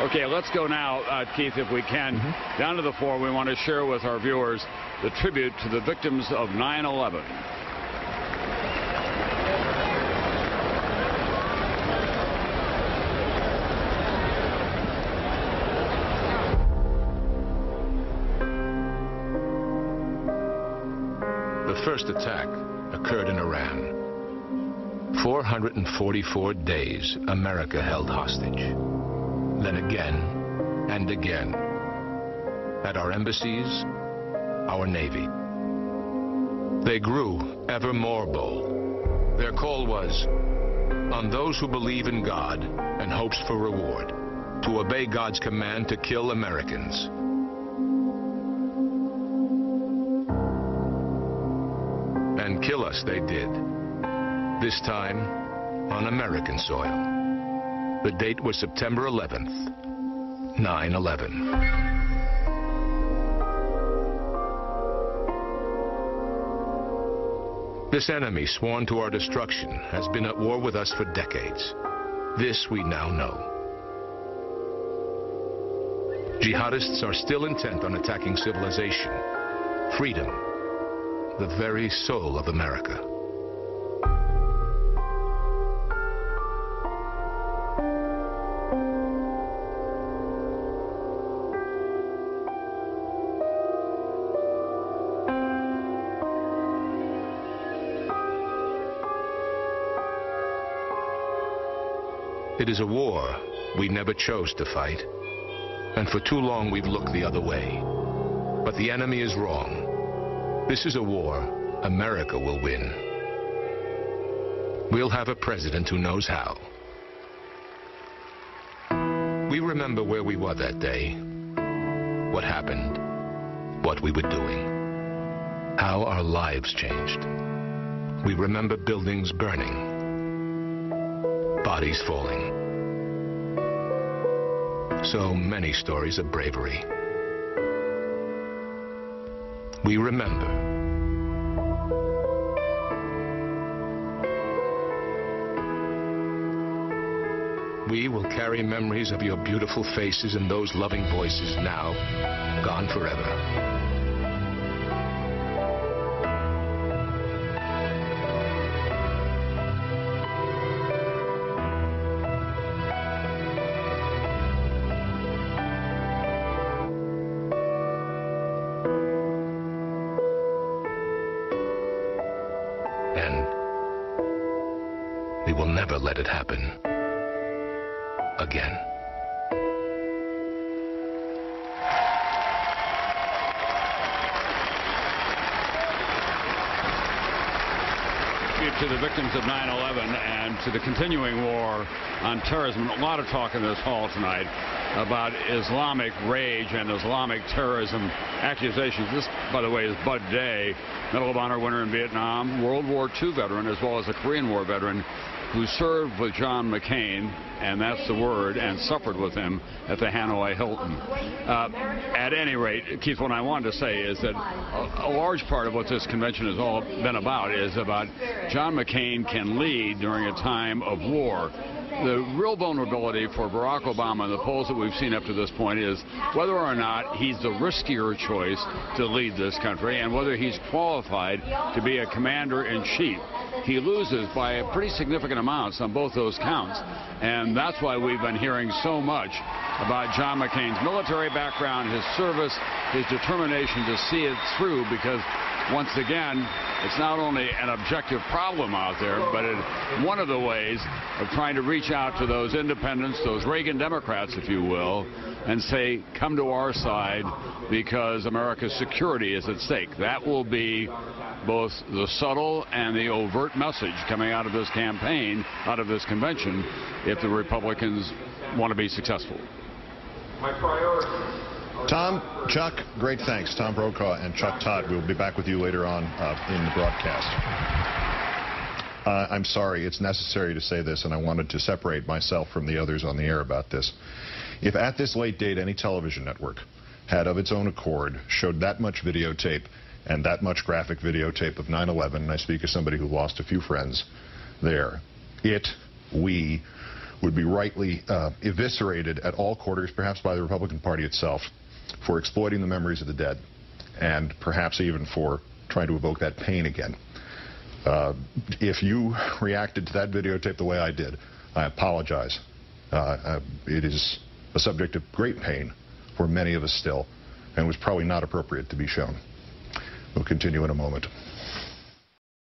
Okay, let's go now, Keith, if we can, down to the floor. We want to share with our viewers the tribute to the victims of 9/11. The first attack occurred in Iran. 444 days America held hostage. Then again and again. At our embassies, our Navy. They grew ever more bold. Their call was, on those who believe in God and hopes for reward, to obey God's command to kill Americans. And kill us they did. This time on American soil. The date was September 11th, 9/11. This enemy sworn to our destruction has been at war with us for decades. This we now know. Jihadists are still intent on attacking civilization, freedom, the very soul of America. It is a war we never chose to fight, and for too long we've looked the other way. But the enemy is wrong. This is a war America will win. We'll have a president who knows how. We remember where we were that day, what happened, what we were doing, how our lives changed. We remember buildings burning, bodies falling. So many stories of bravery. We remember. We will carry memories of your beautiful faces and those loving voices now gone forever. We will never let it happen again. To the victims of 9/11 and to the continuing war on terrorism. A lot of talk in this hall tonight about Islamic rage and Islamic terrorism accusations. This, by the way, is Bud Day, Medal of Honor winner in Vietnam, World War II veteran, as well as a Korean War veteran who served with John McCain, and that's the word, and suffered with him at the Hanoi Hilton. At any rate, Keith, what I wanted to say is that a large part of what this convention has all been about is about John McCain can lead during a time of war. The real vulnerability for Barack Obama in the polls that we've seen up to this point is whether or not he's the riskier choice to lead this country and whether he's qualified to be a commander-in-chief. He loses by a pretty significant amounts on both those counts, and that's why we've been hearing so much about John McCain's military background, his service, his determination to see it through, because once again, it's not only an objective problem out there, but one of the ways of trying to reach out to those independents, those Reagan Democrats, if you will, and say, come to our side because America's security is at stake. That will be both the subtle and the overt message coming out of this campaign, out of this convention, if the Republicans want to be successful. My priority. Tom, Chuck, great thanks. Tom Brokaw and Chuck Todd. We'll be back with you later on in the broadcast. I'm sorry, it's necessary to say this, and I wanted to separate myself from the others on the air about this. If at this late date any television network had of its own accord showed that much videotape and that much graphic videotape of 9/11, and I speak as somebody who lost a few friends there, we would be rightly eviscerated at all quarters, perhaps by the Republican Party itself, for exploiting the memories of the dead, and perhaps even for trying to evoke that pain again. If you reacted to that videotape the way I did, I apologize. It is a subject of great pain for many of us still, and was probably not appropriate to be shown. We'll continue in a moment.